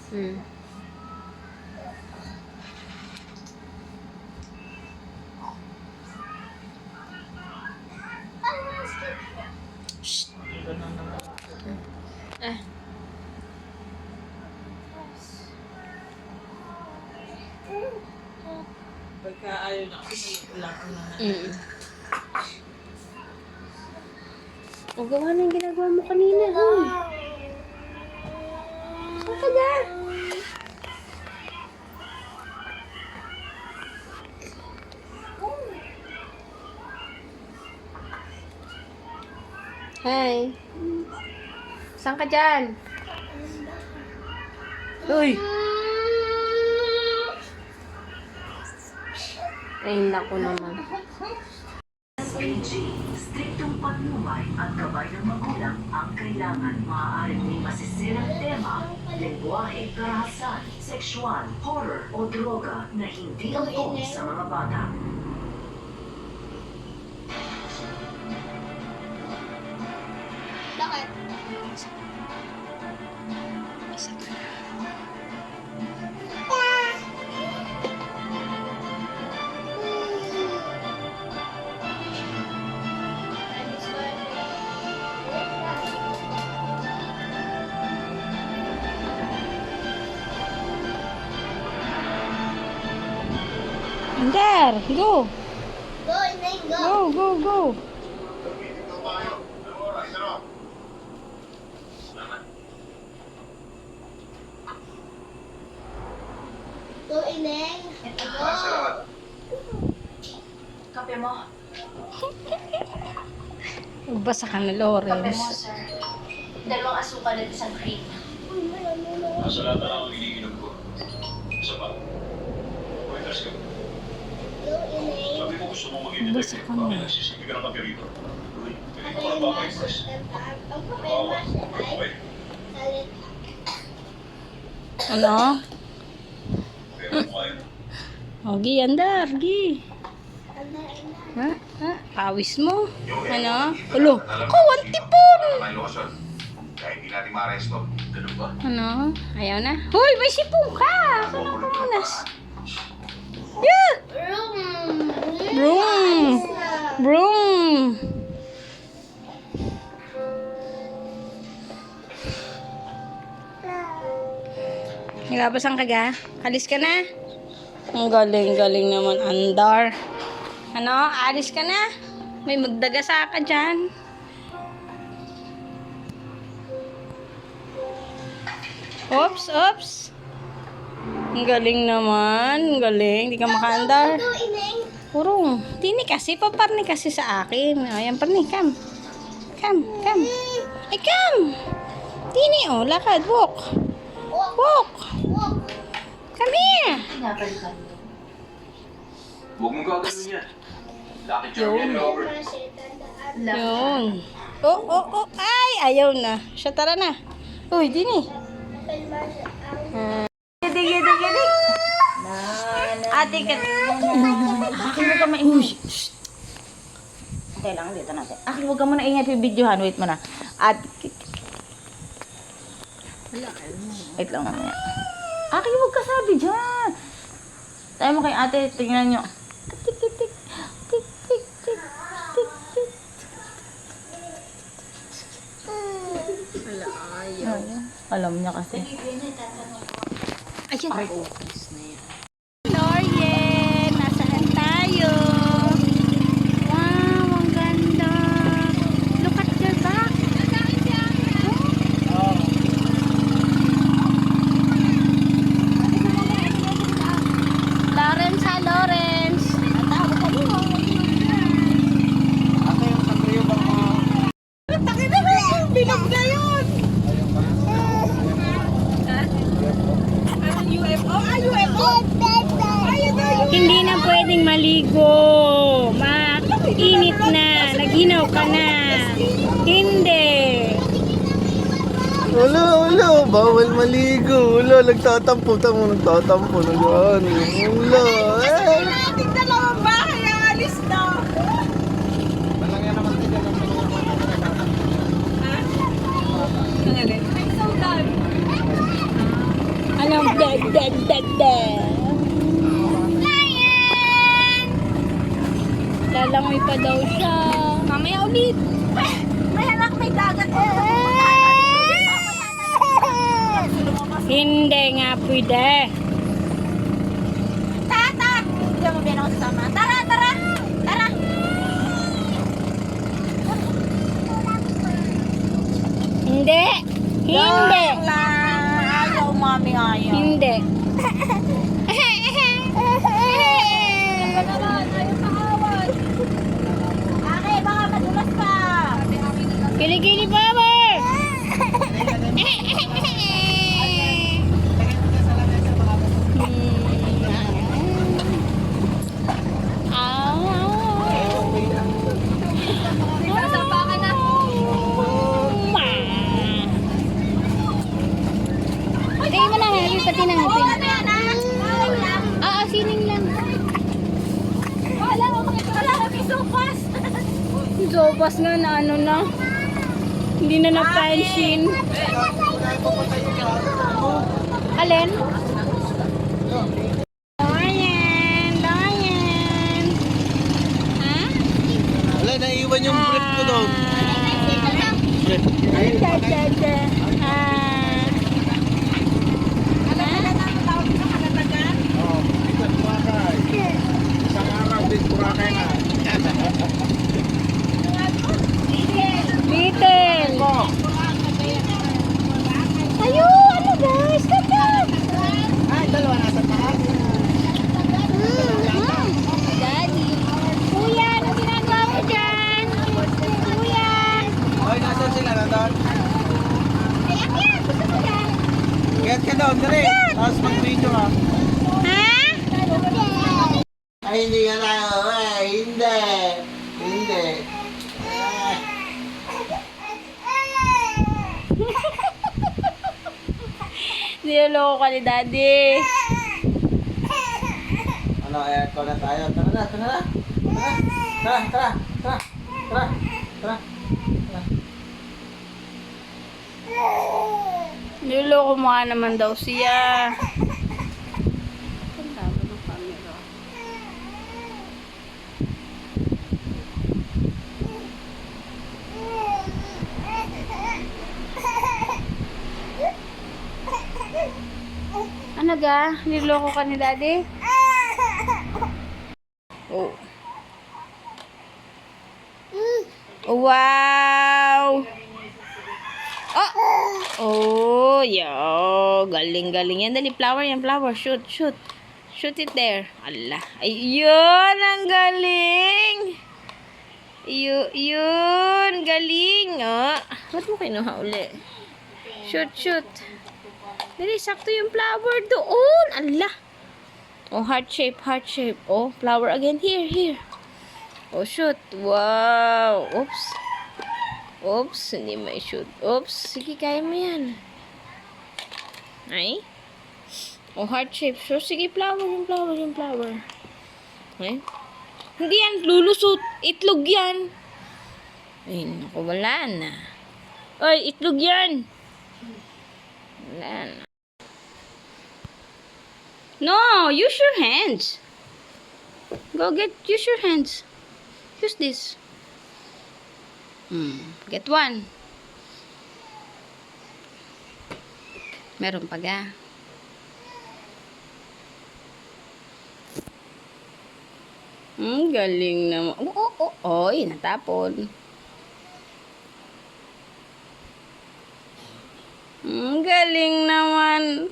Hmm. Shh. Ah. Pagka ayaw niya kasi lang ang Mm. O, gawa na yung ginagawa mo kanina, hoy. Saan ka dyan? Hi. Saan ka dyan? Uy. Ay, naku naman. SPG, striktong patnubay at gabay ng magulang ang kailangan. Maaaring may masisirang tema, lengguwahe, karahasan, sexual, horror o droga na hindi angkop sa mga bata. Bakit? Ander, go. Go, Ineng, go. Go, go, go. Go, Ineng. Go. Kape mo? Magbasa ka na, Kape Lawrence. mo, sir. 2 asukal at 1 cream. Nasa lahat na lang ang iniinom ko. Isa pa. Waiters ka. Go, Ineng. Sabi mo gusto mong maging detective. Bakit nagsisigi ka ng kape rito? Uy, hindi ko parang baka impress. Ang Kawawa. problema Okay. ay salit. Ano? Kaya mo kayo. O, Gi, Ander, Gi. Anda. Ha? Ha? Pawis mo? Ano? Ulo. Ako, antipon! May lokasyon. Kaya hindi natin ma-arresto. Ganun ba? Ano? Ayaw na? Hoy, may sipong ka! Ano ka munas? Yeah! Room. Broom! Broom! Nagapasan ka ga? Alis ka na? Ang galing-galing naman, Andar. Ano? Alis ka na? May magdagasa ka dyan. Oops, oops. Ang galing naman. Ang galing. Hindi ka makaandar. Go, Ineng. Purong. Tini kasi. Paparni kasi sa akin. Ayan, parni. Come. Come. Come. Ay, come. Tini, oh. Lakad. Walk. Walk. Walk. Walk. Come here. Pinapalikan mo. Huwag mong gagawin yan. Lucky charm yan, Robert. Yun. Oh, oh, oh. Ay, ayaw na. Siya, tara na. Uy, Tini. Gede, gede, gede. Ate ka. Akin mo ka maingay. Okay lang, dito natin. Akin huwag ka muna ingay sa videohan. Wait mo na. At... Wait lang mamaya. Akin huwag ka sabi dyan. Tayo mo kay ate, tingnan nyo. Tik, tik, tik. Tik, tik, tik. Tik, tik. Alam niya kasi. Ayan. Lorien, nasaan tayo? Wow, ang ganda. Look at your back. Lawrence, ha, Lawrence. Binog na yun. Hindi na pwedeng maligo. Mainit na. Naghinaw ka na. Hindi. Ulo, bawal maligo. Ulo, nagtatampo. Tamo, nagtatampo. Nag-ano. Ulo, eh. Ating dalawang bahay ang alis na. Lion! Lalangoy pa daw siya. Mamaya ulit. May anak, may dagat. Hindi nga pwede. Tata! Hindi mo ba ako sasama? Tara, tara! Tara! Hindi. Hindi. Ayaw, mami, ayaw. Hindi. Ate, baka madulas pa. Kilikili power! Lagay mo na nga, pati na nga. Oo, sining lang. Wala kami sopas. Sopas nga na ano na. Hindi na napansin. Alin? Dayan, dayan. Ha? Wala, naiwan yung brief ko doon. Isang araw din Boracay na. Beetle! Ayo, ano guys? Ganda! Ay, dalawa nasa taas. Daddy. Kuya, ano ginagawa mo dyan? Kuya! Ay, nasan sila? Nandun? Ayak yan! Gusto mo yan? Get ka doon, dali. Tapos mag-video ka. Ha? Ay, hindi ka tayo. Ay, hindi. Hindi. Niloloko ka ni Daddy. Ano, aircon na tayo. Tara na, tara na. Tara, tara, tara, tara, tara, tara. Niloloko mo nga naman daw siya. Ang tama ng camera. Ano ga? Niloloko ka ni Daddy? Oh. Wow! Oh! Oh, yo. Galing-galing yan. Dali, flower yan, flower. Shoot, shoot. Shoot it there. Allah. Ayun, ang galing. Yun, galing. Oh. Ba't mo kinuha uli? Shoot, shoot. Dali, sakto yung flower doon. Allah. Oh, heart shape, heart shape. Oh, flower again. Here, here. Oh, shoot. Wow. Oops. Oops, hindi may shoot. Oops, sige, kaya mo yan. Ay. Oh, heart shape. So, sige, flower, yung flower, yung flower. Ay. Hindi yan, lulusot. Itlog yan. Ay, naku, wala na. Ay, itlog yan. Wala na. No, use your hands. Go use your hands. Use this. Get one. Meron pa ga. Galing naman. Oy, natapon. Galing naman.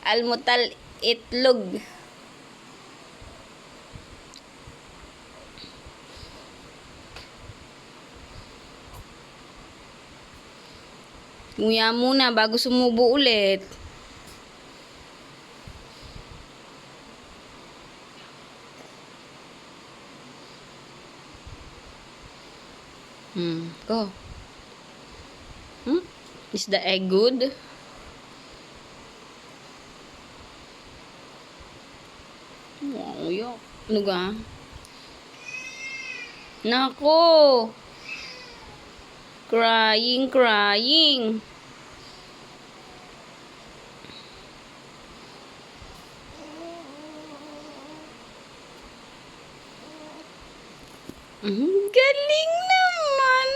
Almutal itlog. Nguya muna bago sumubo ulit. Go. Is the egg good? Wow, yuck. Ano ga? Nako! Crying, crying. Galing naman.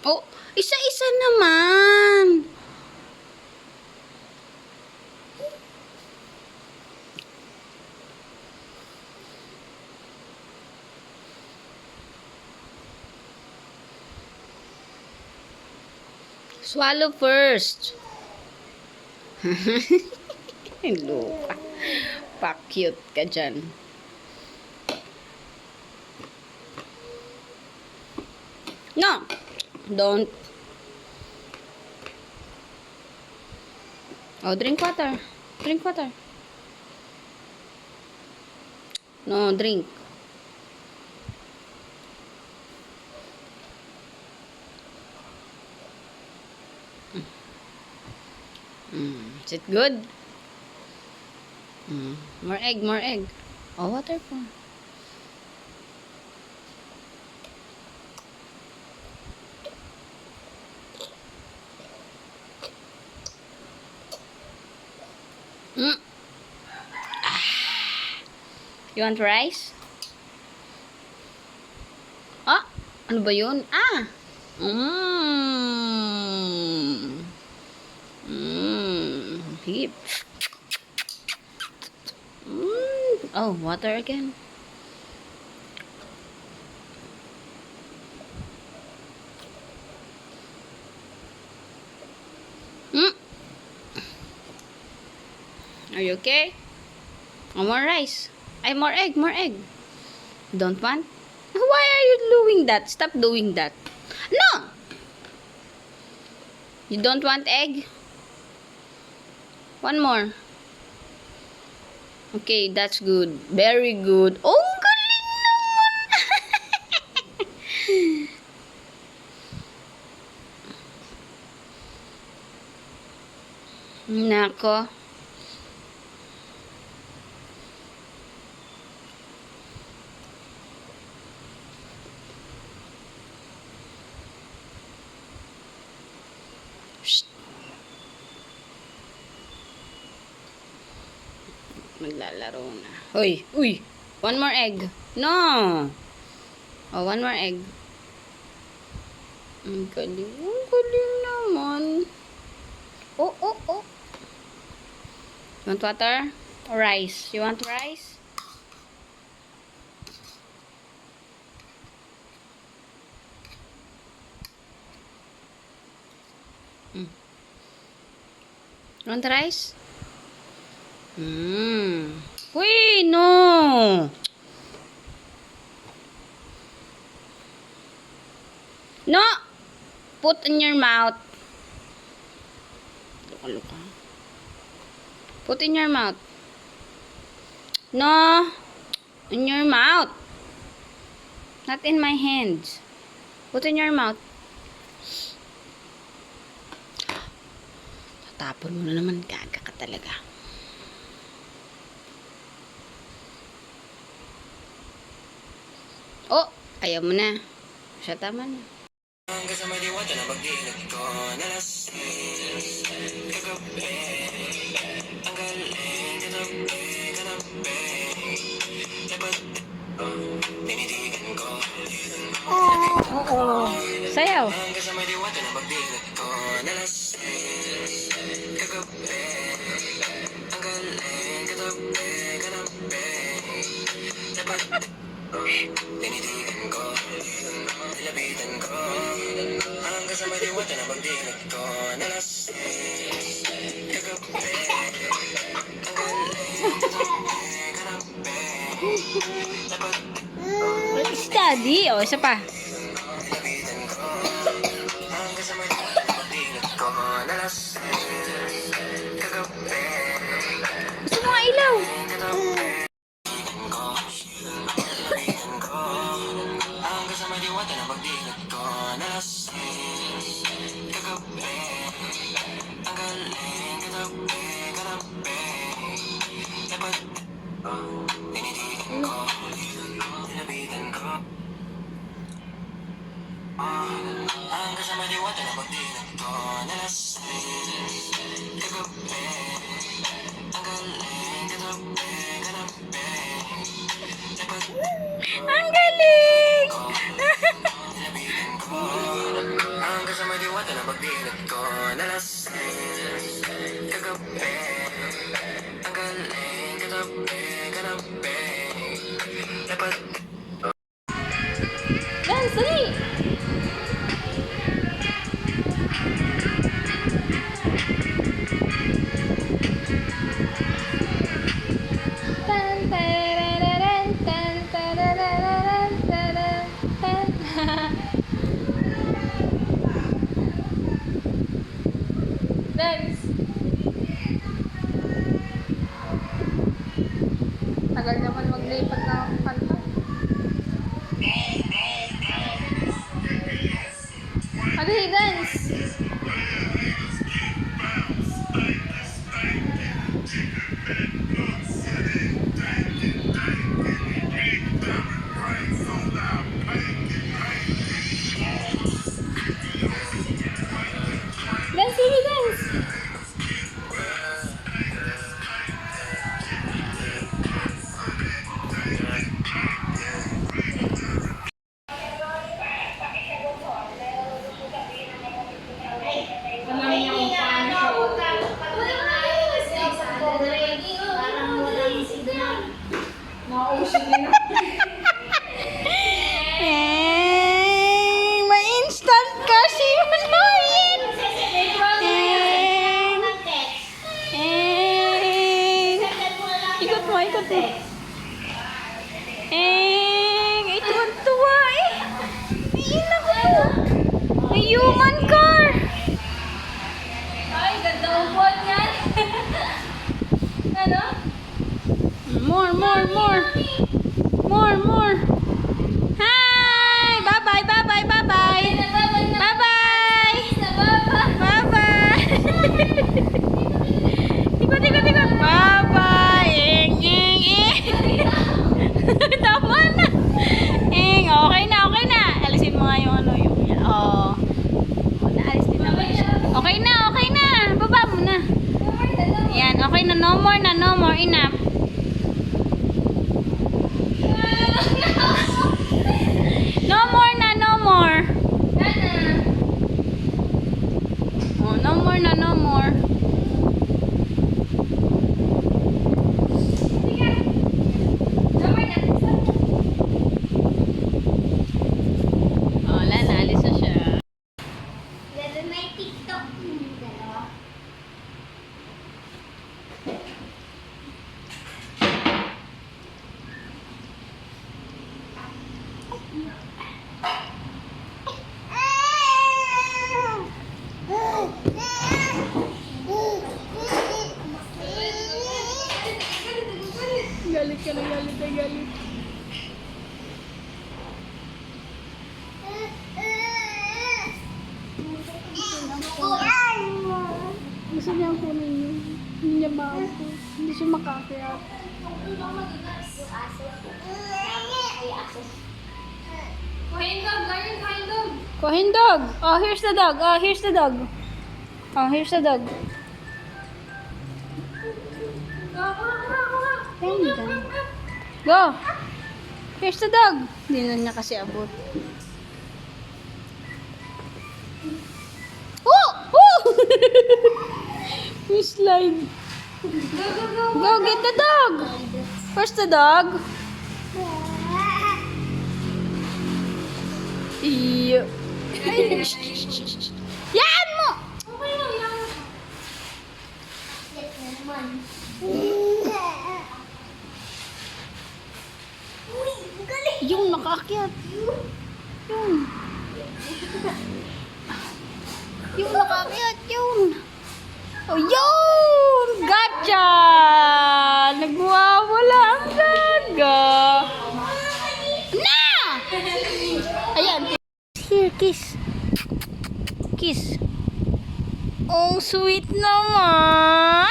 Oh, isa-isa naman. Swallow first. Hello pa. Pa-cute ka dyan. No! Don't. Oh, drink water. Drink water. No, drink. Is it good? More egg, more egg. Oh, water po. You want rice? Ah, ano ba yun? Ah! Hip. Oh, water again. Are you okay? Oh, more rice. Ay, more egg, more egg. Don't want? Why are you doing that? Stop doing that. No! You don't want egg? One more. Okay, that's good. Very good. Oh, galing naman. Nako. Maglalaro na. Hoy, uy. One more egg. No. Oh, one more egg. Ang galing. Ang galing naman. Oh, oh, oh. You want water? Or rice? You want rice? You want rice? Uy, no. No. Put in your mouth. Luka. Put in your mouth. No. In your mouth. Not in my hands. Put in your mouth. Tatapon mo na naman. Gaga ka talaga. Oh, ayaw mo na. Siya tama na. Oo. Sayaw. Study. O, isa pa. Gusto mo nga ilaw? Ang galing! Hanggang sa may diwata na pagdilat ko nalasing kagabi. Ang galing, katabi, katabi. Dapat Dance, dali! Tan, tararararan, tan, tararararan, taran, tan. Dance! Tagal naman maglipad na ang kanta. Dali, dance! Dance, baby, dance! May instant kasi manoyin. Ikot mo, ikot mo. Ito ang tuwa eh. Iina ko to. May human car. Ay, ganda upuan yan. Ano? More, more, more. More, more. Hi! Bye-bye, bye-bye, bye-bye. Bye-bye. Bye-bye. Ikot, ikot, ikot. Bye-bye. Tama na. Okay na, okay na. Alisin mo nga yung ano, yung, oh. Naalis din naman siya. Okay na, okay na. Baba mo na. Yan, okay na. No more na, no more. Enough. No more na, no more. Oh, no more na, no more. Oh, wala na, alis na siya. Bebe, may TikTok yung dalawa. Galit ka na, galit na, galit. Gusto niya kunin yun. Hindi niya maako. Hindi siya makakaya. Kuhin dog. Oh, here's the dog. Oh, here's the dog. Oh, here's the dog. Go. Here's the dog. Hindi na niya kasi abot. Oh! Oh! We slide. Go get the dog. Where's the dog? Iyo. Yan mo! Yung nakaakyat. Yun. Yung nakaakyat, yun. Oh, yun! Gotcha! Nagwawala ang gaga. Na! Ayan. Here, kiss. Kiss. Oh, sweet naman.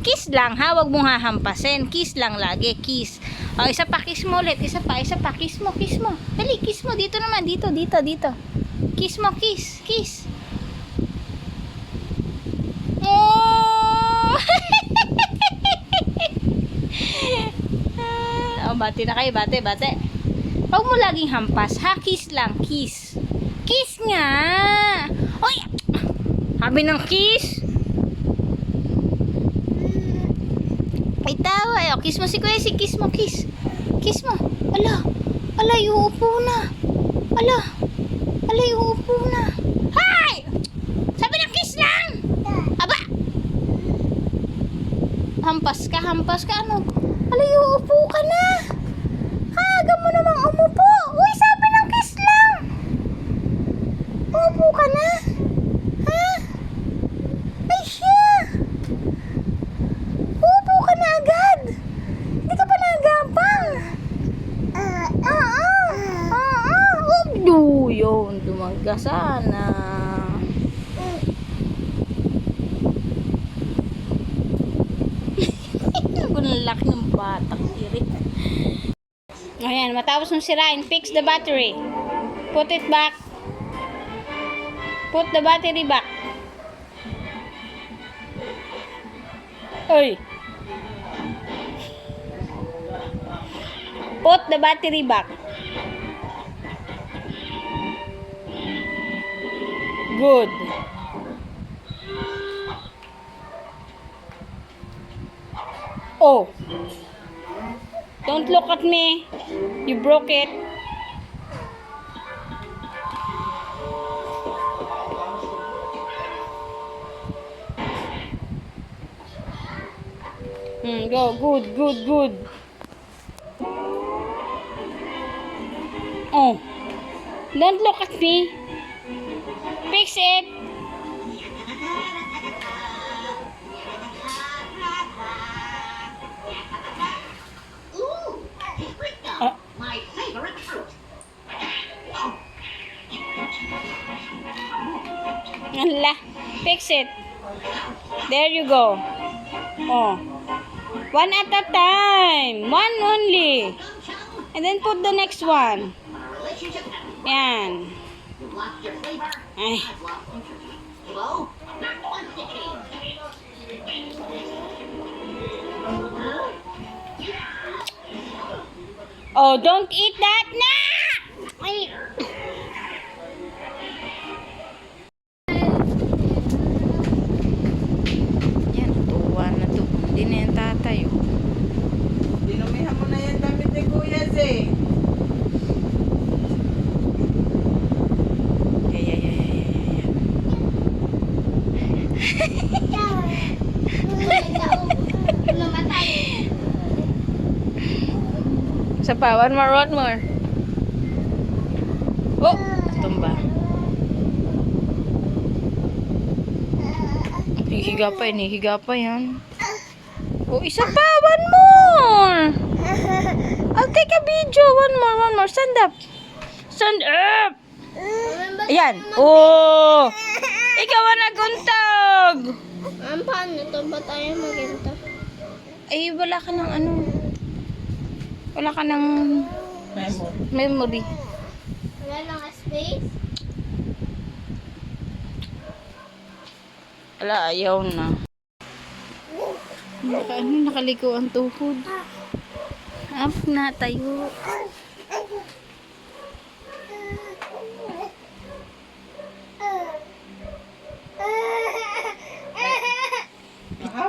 Kiss lang ha, wag mong hahampasin. Kiss lang lagi, kiss. Oh, isa pa, kiss mo ulit. Isa pa, kiss mo, kiss mo. Dali, kiss mo. Dito naman, dito. Kiss mo, kiss, kiss. Oh! bati na kayo, bate, bate. Huwag mo laging hampas, ha? Kiss lang, kiss. Kiss nga! Uy! Sabi ng kiss! Ay, tawa. Ay, kiss mo si Kuya, si kiss mo, kiss. Kiss mo. Ala, ala, iuupo na. Ala, ala, iuupo na. Hay! Sabi ng kiss lang! Aba! Hampas ka, ano? Ala, iuupo ka na. Kaga mo namang umupo. Uy, sabi ng kiss lang. Uupo ka na. Ha? Ay, siya. Uupo ka na agad. Hindi ka pa nagapang. Yun, dumangga sana. Gunalak ng batang irit. Ayan, matapos mong sirain, fix the battery. Put it back. Put the battery back. Oy. Put the battery back. Good. Oh. Don't look at me. You broke it. Go. Good. Oh. Don't look at me. Fix it. My favorite fruit. Allah. Fix it. There you go. Oh. One at a time. One only. And then put the next one. Yan. Ay. Oh, don't eat that na! Ay. Yan, tuwa na to. Hindi na yan tatayo. Dinumihan mo na yan damit ni Kuya Zay. Mamatay. Isa pa, one more. Oh, tumba. Hihiga pa yan. Oh, isa pa, one more. I'll take a video. One more. Stand up. Ayan. Oh, ikaw ang naguntog. Paano ito ba tayo maganda? Ay, wala ka ng ano. Wala ka ng memory. Wala lang space? Wala, ayaw na. Nakaliko ang tuhod. Up na tayo.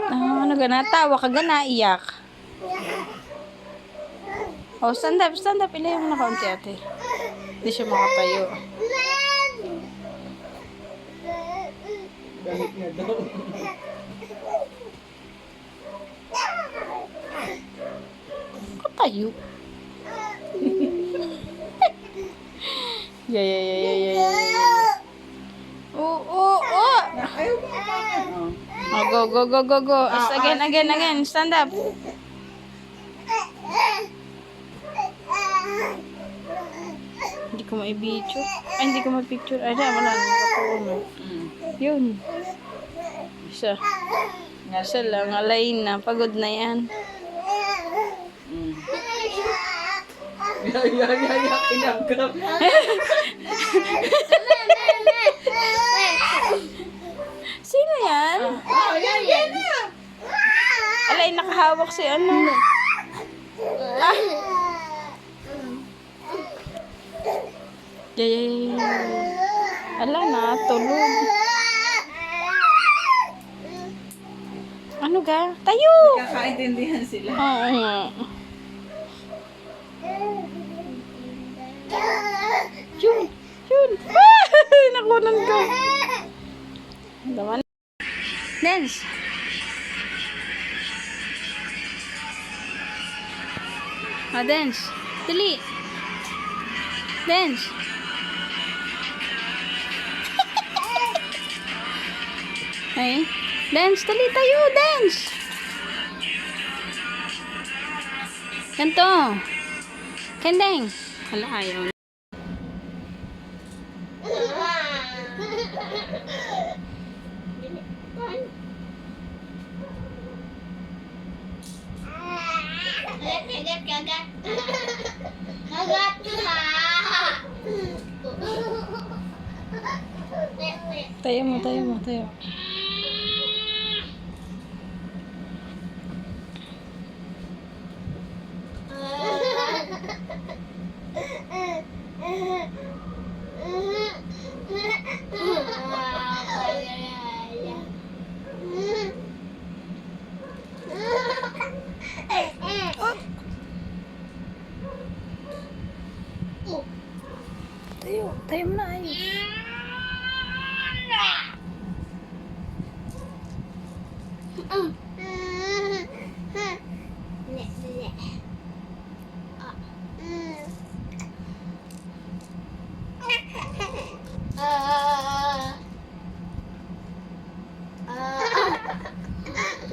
Ano gana? Tawa ka gana, iyak. Oh, stand up. Ilayo mo na kaunti, ate. Hindi siya makatayo. Katayo. Yeah. Oh. Oh, go. Again. Stand up. Hindi ko ma-video. Ay, hindi ko ma-picture. Ay, wala. Yun. Isa lang. Alay na. Pagod na yan. Kinagkap. Sino yan? Alay, nakahawak si ano. Ah, Yay! Ala na, tulog. Ano ga? Tayo! Kakaintindihan sila. Oo nga. Yun! Yun! Ah! Nakunan ko. Daman. Dance! Dance! Dali! Dance! Ay, dance! Dali tayo! Dance! Ganto! Kendeng! Hala, ayaw na. Kagat, kagat. Kagat ka. Tayo mo, tayo mo, tayo. Tayo, tayo mo na ay.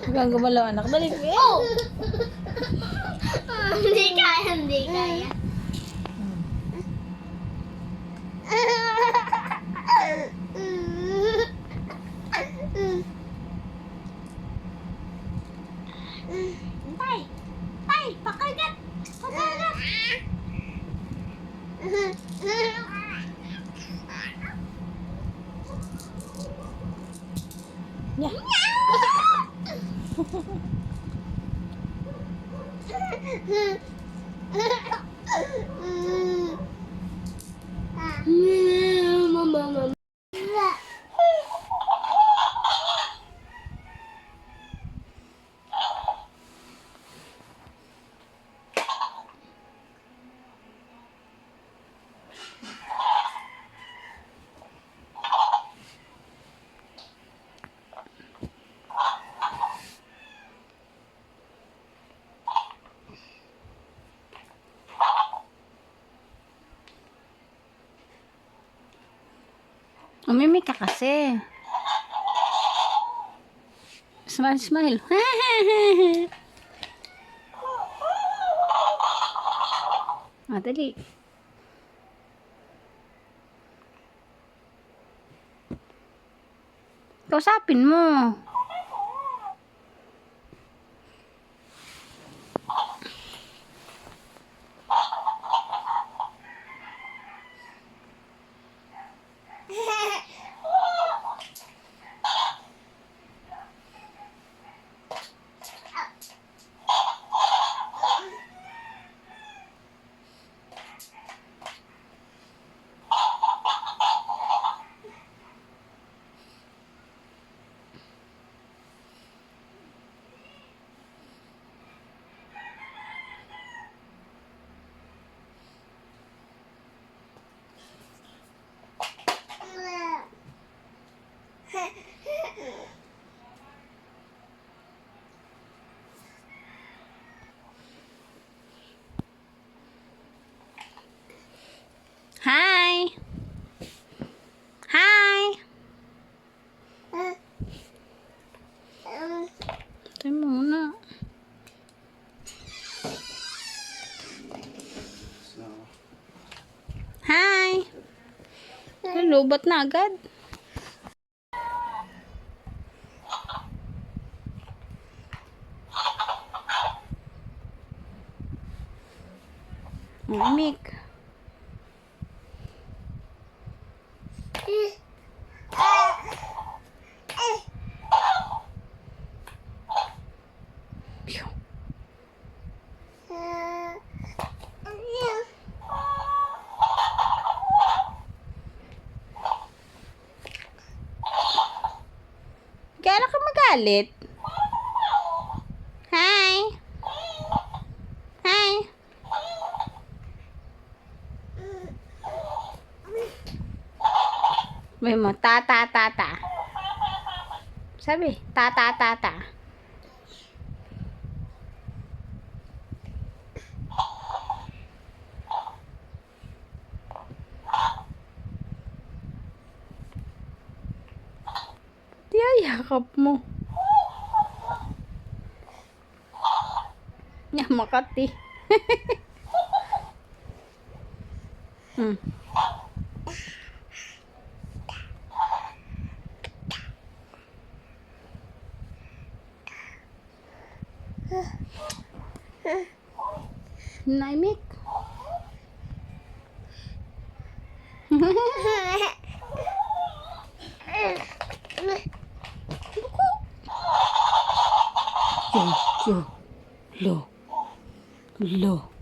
Huwag kang gumalaw, anak. Dali. Oh! Hindi kaya, hindi kaya. Tay! Tay! Pakagat! Pakagat! Yeah. Mama. Umimik ka kasi. Smile, smile. Dali. Kausapin mo. Hi. Hi. Tayo muna. Hi. Lubat na agad. Mimik. galit? Hi. Hi. May mo, tata. Sabi, tata. Yakap mo. Nya Makati. Hmm. Naimik. Lo.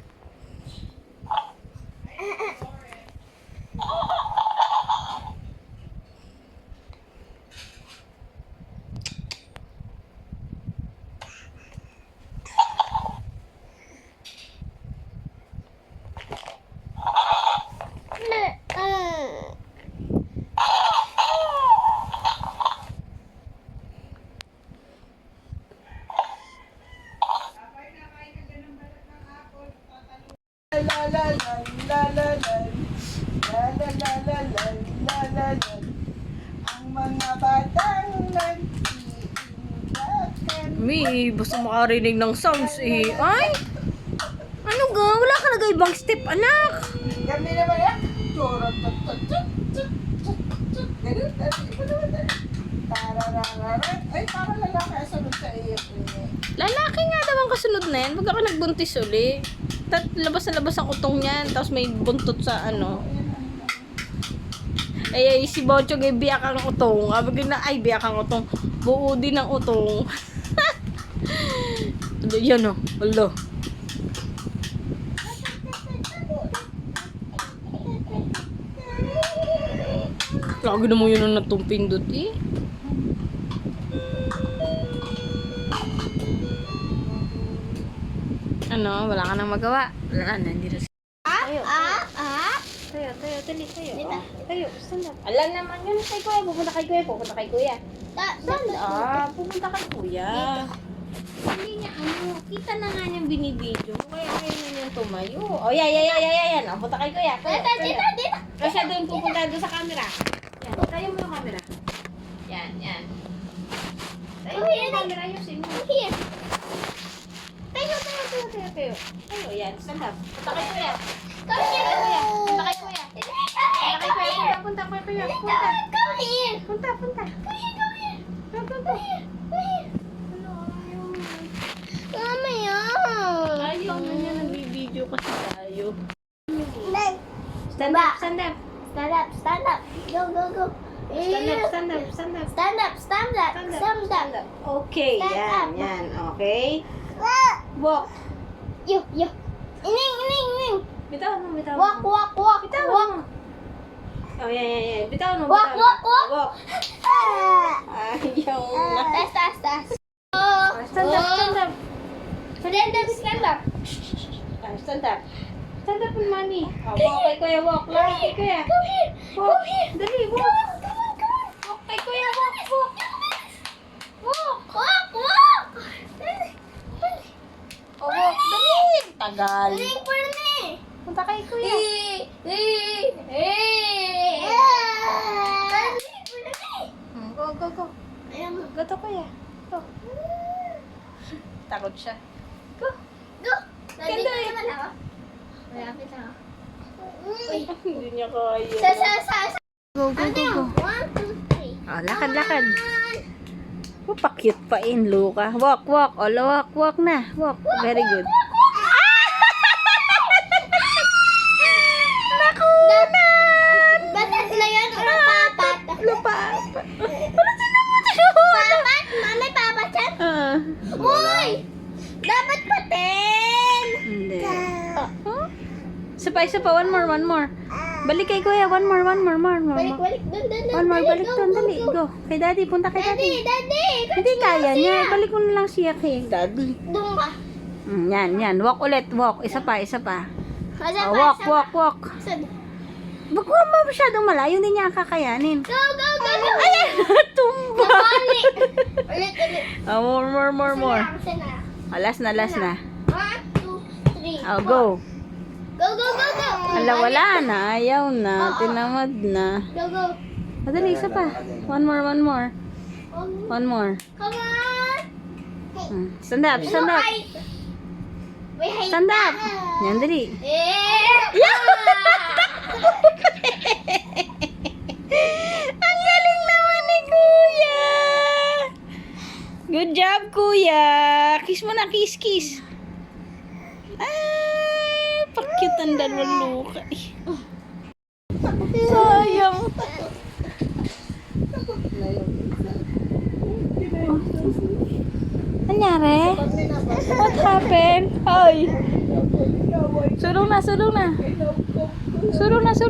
Ang mga batang nag-iilakan. May, basta makarinig ng sounds eh. Ay! Ano ga? Wala ka na ibang step, anak. Kami naman yan. Turot, tut, tut, tut, tut, tut, tut. Ganun, tapos iba naman tayo. Tararararat. Ay, parang lalaki ang sunod sa iyo. Lalaki nga daw ang kasunod na yan. Huwag ka nagbuntis uli. Labas na labas ang utong niyan. Tapos may buntot sa ano. Ay, si Bochong ay biyak ang utong. Ay, biyak ang utong. Buo din ang utong. Yan o. Alo. Lagi na mo yun ang natumpindot eh. Ano? Wala ka nang magawa. Wala na. Hindi na. Tayo. Tayo. Dali. Tayo. Tayo. Stand up. Alam naman yun kay kuya. Pupunta kay kuya. Stand up. Pupunta kay kuya. Hindi niya ano. Kita na nga niyang binibidyo. Kaya na niyang tumayo. O, yan. O, punta kay kuya. Dito. Kasi doon pupunta doon sa camera. Yan. Tayo mo yung camera. Yan. Tayo mo yung camera. Ayusin mo. Tayo. Tayo, yan. Stand up. Punta kay kuya. Punta kay kuya. Punta. Ayaw na niya nagbibideo kasi tayo. Stand up. Stand up. Go. Stand up. Okay, Stand up. yan. Okay. Walk. Yo. Ining. Bitaw mo. Walk. Bitaw mo. Oh, yan. Bitaw mo. Walk. Walk. Ayaw na. Tas. Stand up. Stand up. Stand up. Stand up, Manny. Oh, walk kay kuya, walk. Walk kay kuya. Walk. Dali, walk. Walk kay kuya, walk. Walk. Oh, walk. Dali. Tagal. Punta kay kuya. Go. Go to kuya. Go. Takot siya. Go. Ganda eh. Malapit na ako. Hindi niya kaya. Sa. Go. 1, 2, 3. Oh, lakad. Oh, pa-cute pa in, Luka. Walk. Oh, walk na. Walk. Very good. Nakunan! Batas na yan. Papat. Lupa. Papat? May papat yan? Uy! Dapat patin! Hindi. Isa pa. One more. Balik kay kuya. One more. Balik, balik. Dun. One more. Dali, Balik doon. Dali. Go. Kay daddy. Punta kay daddy. Daddy. Hindi kaya niya. Balik mo na lang siya kay daddy. Doon ka. Yan. Walk ulit. Walk. Isa pa. Asa Oh, pa, walk. Saan? Wag mo masyadong malayo. Hindi niya kakayanin. Go. Ayan. Tumba. Nabalik. Ulit. More. Saan na? Oh, last na. 1, 2, 3. Oh, go. Go. Wala na. Ayaw na. Tinamad na. Go. Madali, isa pa. One more. Come on. Stand up. Wait. Stand up. Yan, dali. Ang galing naman ni Kuya. Good job, Kuya. Kiss mo na, kiss. Pa-cute ang dalawang luka. Sayang. Nangyari? What happened? Ay. Sulong na. Sulong na sa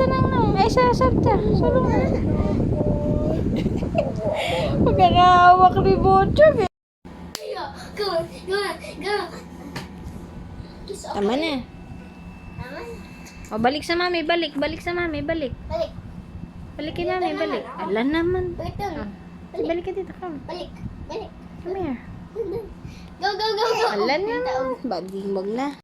nangnang. Ay, sa sabta. Sulong na. Pagkakahawak ni Bochog eh. Go. Tama na. O, balik sa mami. Balik sa mami. Balik kay mami. Balik. Ala naman. Balik doon. Balik ka dito. Come. Balik. Come here. Go. Ala naman. Baging na.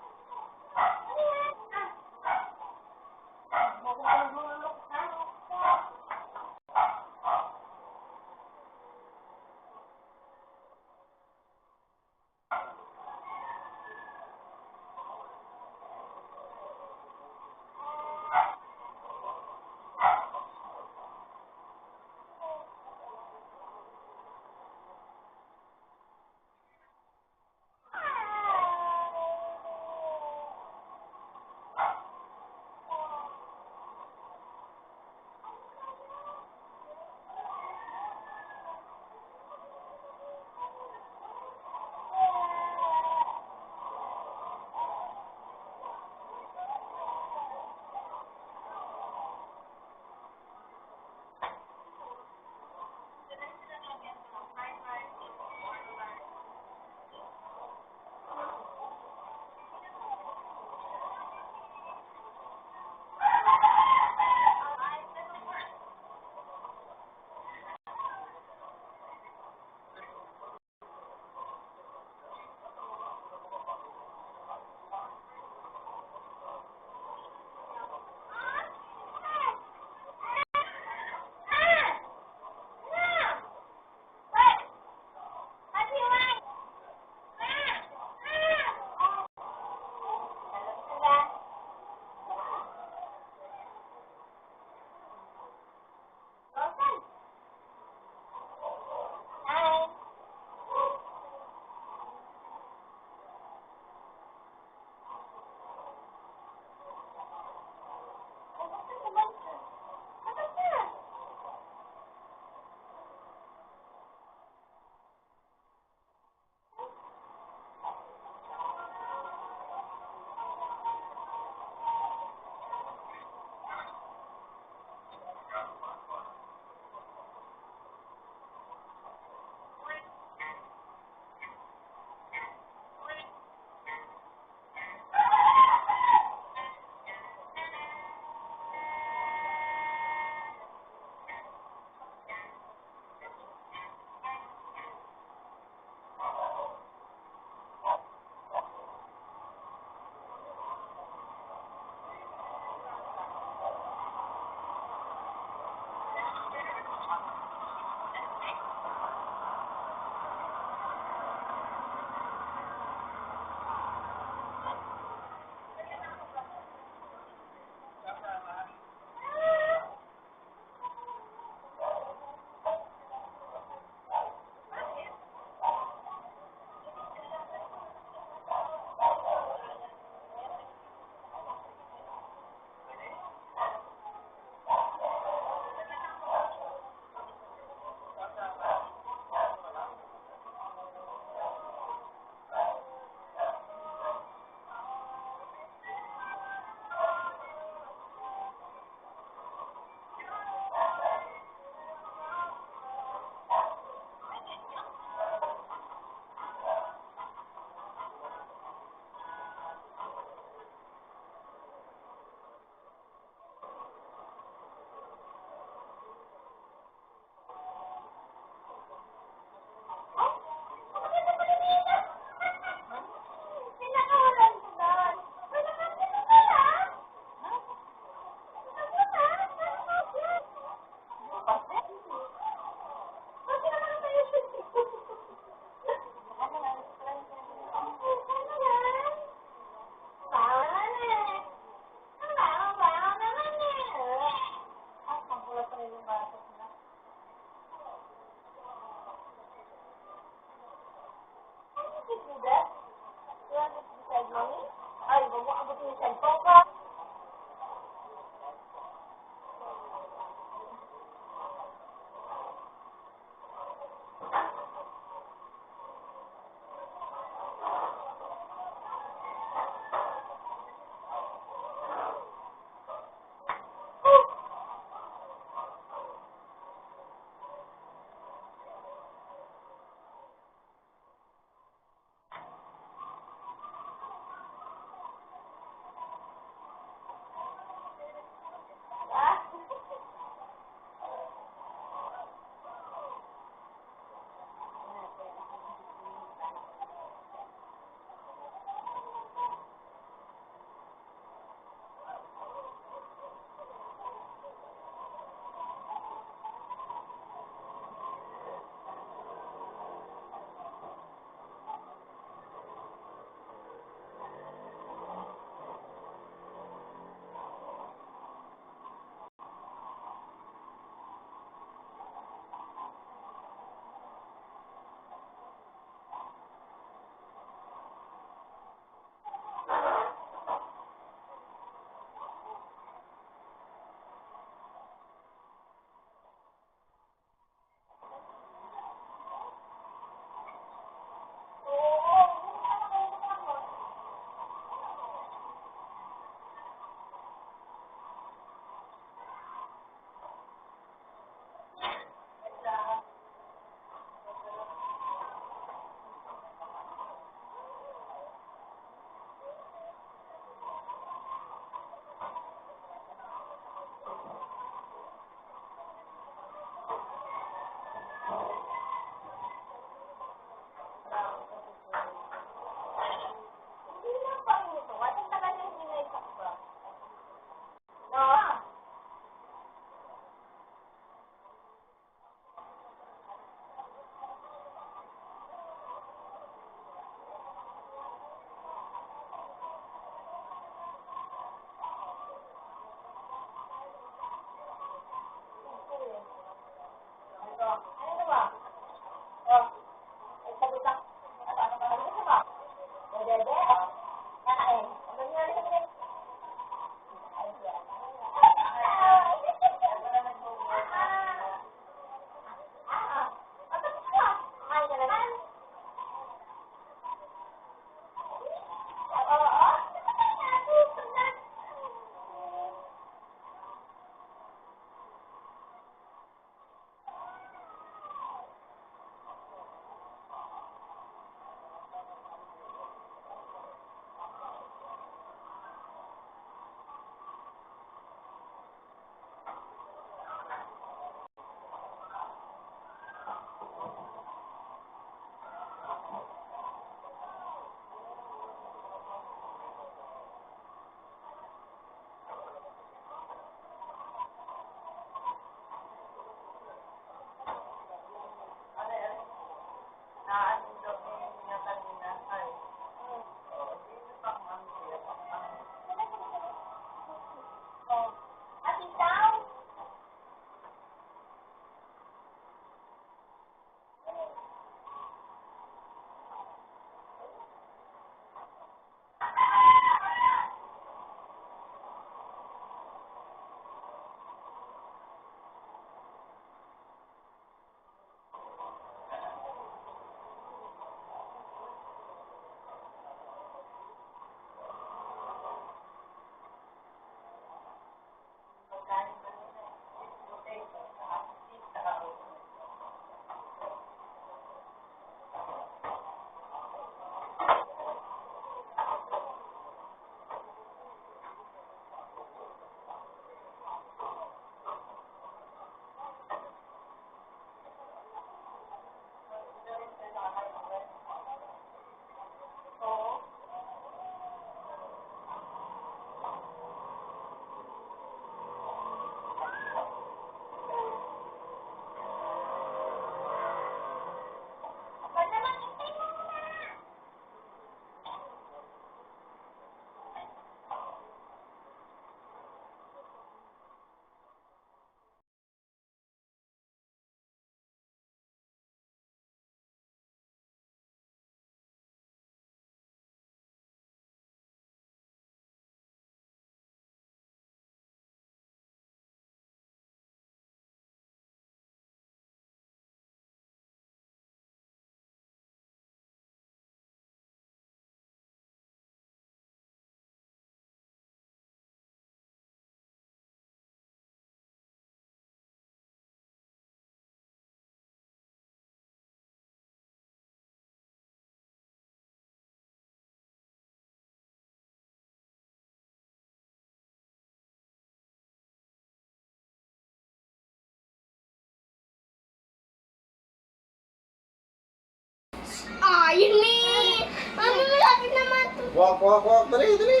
Walk, walk, walk. Dali, dali.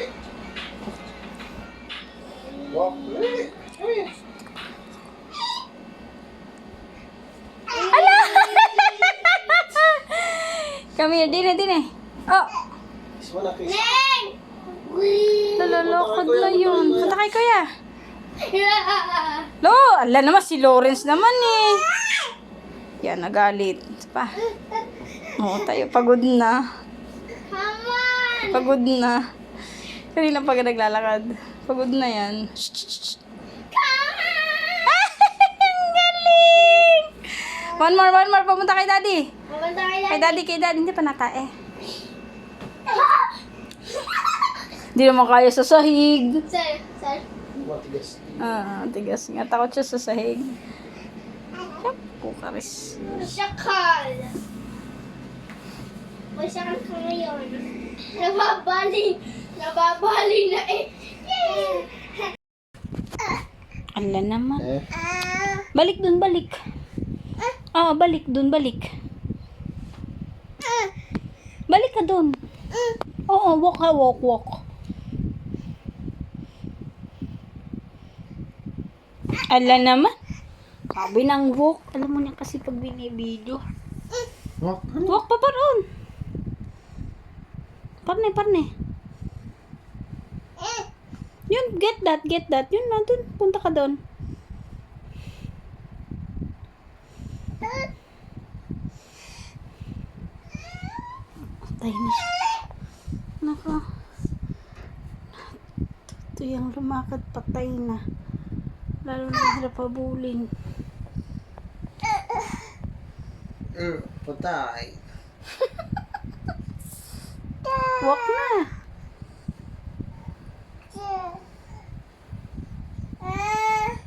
Walk, dali. Dali. Come here, dine. Oh, Kiss mo na, kiss. lalokod na yun. Punta kay kuya. Lo, ala naman si Lawrence naman eh. Yan, nagalit. Pa. Oo, tayo pagod na. Pagod na. Kanina pa ka naglalakad. Pagod na yan. Ang galing! One more. Pumunta kay daddy. Kay daddy. Hindi pa natae. Hindi naman kaya sa sahig. Sir. Matigas. Tigas nga. Takot siya sa sahig. Pukaris. Syakal. May syakal ka ngayon. Nababali na eh. Ala naman. Eh? Balik dun, balik. Balik dun, balik. Balik ka dun. Oo, walk ka, walk. Ala naman. Sabi ng walk. Alam mo niya kasi pag binibidyo. Walk. Walk pa pa ron. Parne. Yun, get that. Yun na, dun. Punta ka dun. Patay na siya. Nako. Ito yung lumakad, patay na. Lalo na hirap habulin. Patay. Walk na.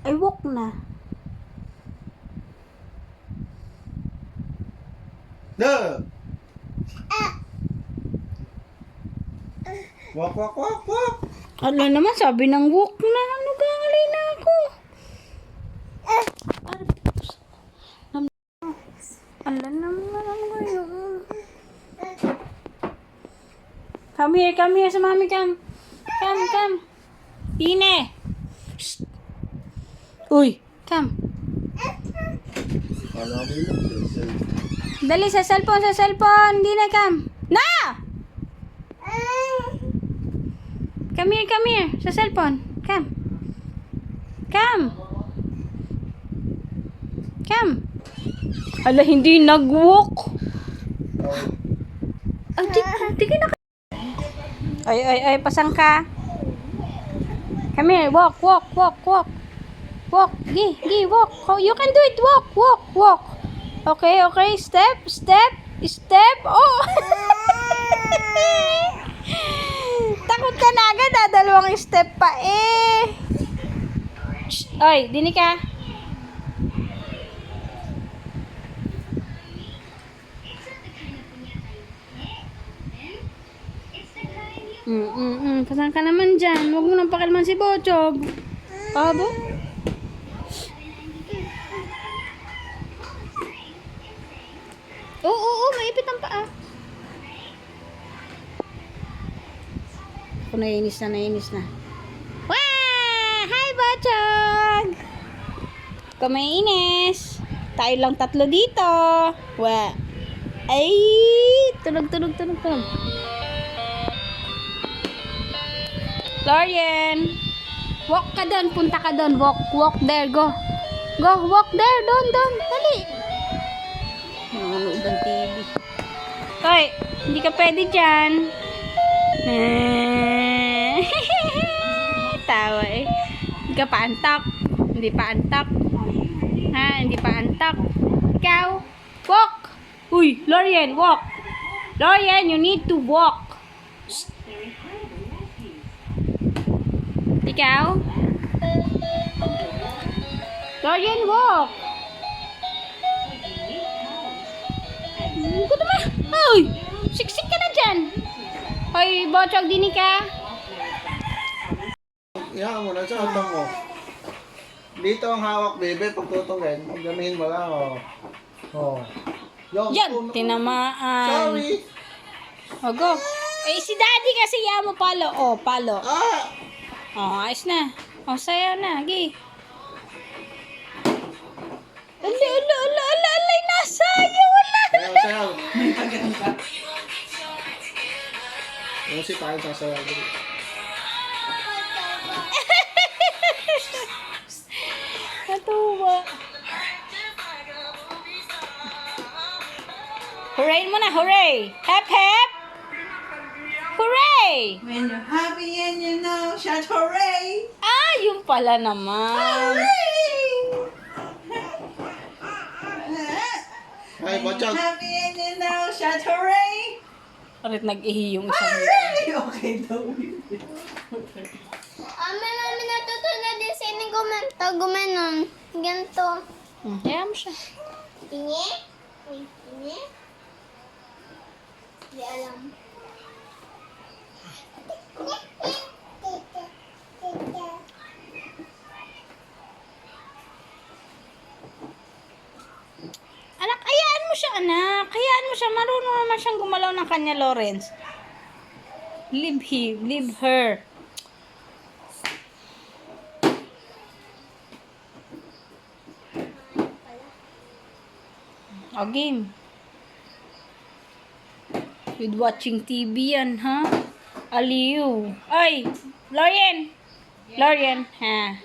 Ay, walk na. No! Walk. Ano naman, sabi ng walk na. Ano gangalay na ako? Ala naman ngayon. Come here sa mami, come. Dine. Psst. Uy, come. Alam mo yun. Dali, sa cellphone. Dine, come. Na! Come here, sa cellphone. Come. Ala, hindi nag-walk. Di ka na. Ay, pasang ka. Come here, walk. Walk, gi, walk. Oh, you can do it, walk. Okay, step. Oh! Takot ka na agad, dalawang step pa eh. Shh, oy, dini ka. Pasang ka naman dyan. Huwag mo nang pakilman si Bochog. Abo? Oo, maipit ang paa. Ako nainis na. Wah! Hi, Bochog! Ikaw may inis. Tayo lang 3 dito. Wah! Ay! Tulog. Lorian! Walk ka doon. Punta ka doon. Walk there. Go, walk there. Doon. Dali. Nanonood ng TV. Hoy, hindi ka pwede dyan. Tawa eh. Hindi ka pa antak. Hindi pa antak. Ikaw, walk. Uy, Lorian, walk. Lorian, you need to walk. Shh. Ikaw? Lorian, walk. Huwag naman. Uy, siksik ka na dyan. Hoy, Bochog, dini ka. Ihaan mo na sa atang mo. Dito ang hawak, bebe. Pagtutungin, gamihin mo lang, Yan, tinamaan. Sorry. O, go. Eh, si daddy kasi mo palo. Oh, palo. Oh, ayos na. Oh, sayaw na. Gi. Ala, nasayaw. Wala. Sayaw. Ano si tayo sasayaw dito? Natuwa. Hooray mo na, hooray! Hep, hep! Hooray! When you're happy and you know, shout hooray! Ah, yung pala naman. Ay, When Bochong. you're happy and you know, shout hooray! Arit nag-ihi yung isang Hooray! Okay daw. Mami, natutunan din sa ining kumanta. Gumanon. Ganito. Kaya mo siya. Tingi? Uy, tingi? Hindi alam. Anak, hayaan mo siya, anak. Hayaan mo siya. Marunong naman siyang gumalaw ng kanya, Lawrence. Leave him. Leave her. O, game. With watching TV yan, ha? Aliw. Ay, Lorian. Lorian, ha?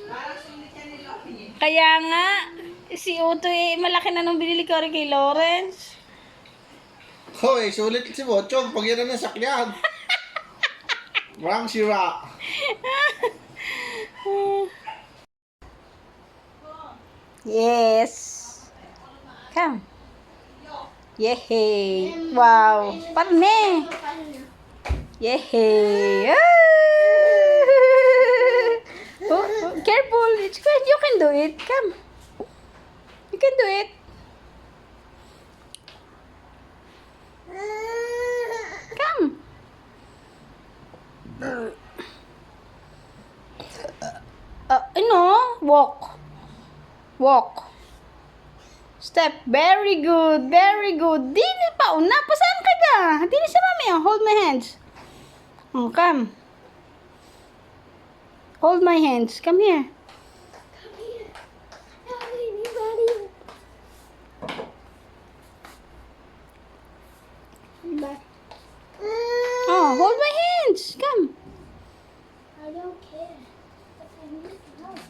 Kaya nga, si Uto malaki na nung binili ko rin kay Lawrence. Hoy, sulit si Bochong. Pag yan na nasakyan. Walang sira. Yes. Come. Yehey. Wow. Parne. Yehey. Ah! Oh, careful. It's good. You can do it. Come. You can do it. Come. Walk. Walk. Step. Very good. Very good. Dini pa. Una. Pasaan ka ga? Dini sa mami. Oh. Hold my hands. Oh, come. Hold my hands. Come here. Oh, hold my hands. Come. I don't care. But I need help.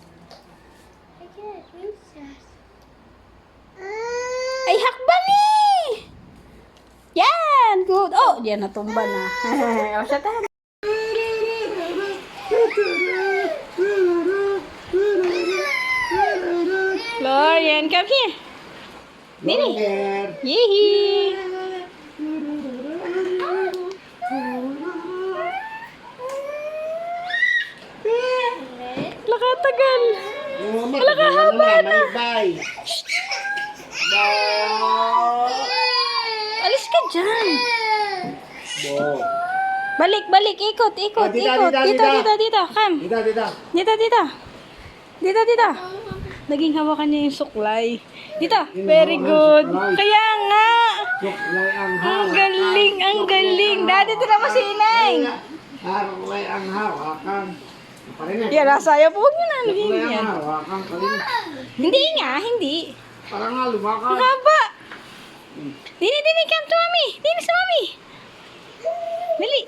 I can't use that. Ay, hakbang eh! Yan! Good. Oh, yan natumba na. O, siya tayo. Florian, come here. Dini. Yee. Lakatagal. Wala ka haba na. Bye. Alis ka dyan. Bo. Balik. Ikot. Dito. Dito. Come. Dito. Dito. Naging hawakan niya yung suklay. Dito. Very good. Kaya nga. Ang galing. Dati tira mo si Inay. Harulay ang hawakan. Yan, nasayaw po. Huwag nyo na anuhin yan. Hawakan pa rin. Hindi. Parang nga lumakan. Ang haba. Dini, come to mami. Dini sa mami. Dali.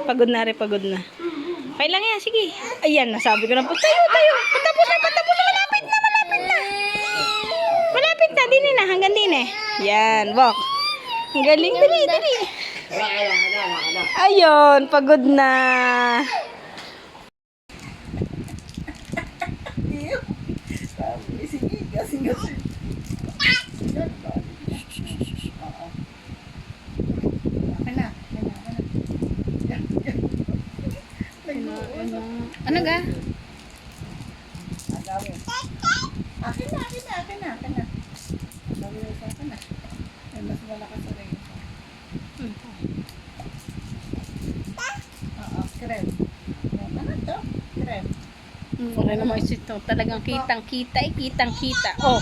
Pagod na. Okay lang yan, sige. Ayan, nasabi ko na po. Tayo. Patapos na. Malapit na, dini na. Hanggang dini. Yan, walk. Ang galing, dali. Ayun, pagod na. Sige. Ano ga? Akin na. Sabi ko sa akin na. Ay, mas malakas sa rin. Oo, krem. Ano to? Krem. Wala naman ito. Talagang kitang-kita. Oh.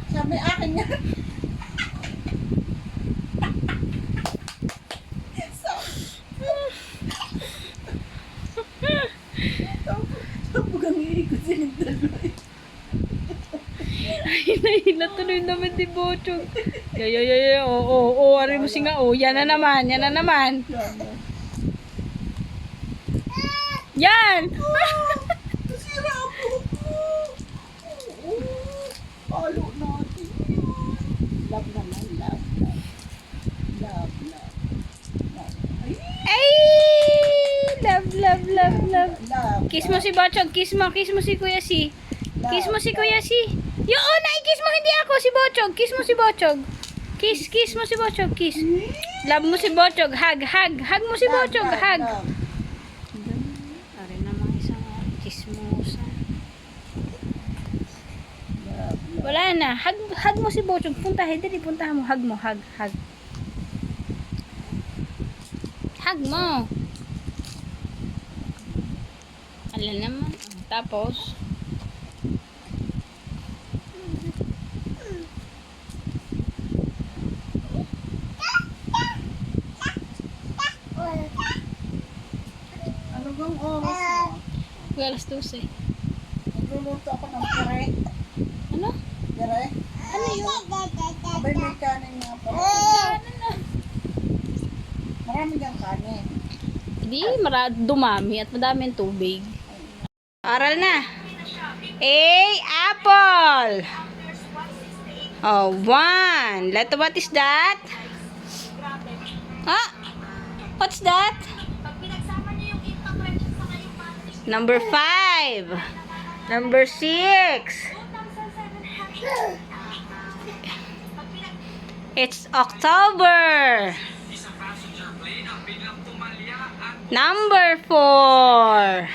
Sabi akin niya. Natuloy naman di Bochong. Ya. Oo. Ari mo singa. Oh, yan na naman. Yan! Nasira ang buhok mo. Oo. Palo natin. Love naman, love. Ay, Ay! Love. love. Kiss mo si Bochong. Kiss mo si Kuya Si. Kiss mo si Kuya Si. Yun! Ay, kiss mo hindi ako si Bochong. Kiss mo si Bochong. Kiss mo si Bochong. Kiss. Love mo si Bochong. Hug. Hug mo si Bochong. Hug. Ari naman isang chismosa. Wala na. Hug mo si Bochong. Puntahan mo. Hug mo. Hug. Hug mo. Ala naman. Tapos, Ano bang oras mo? alas 12. Nagluluto ako ng pere. Ano? Pere? Ano yun? Abay, may kanin nga pa. Marami kang kanin. Hindi, dumami at madami ang tubig. Aral na. A, apple. Oh, 1. What is that? Huh? What's that? Number 5. Number 6. It's October. Number 4.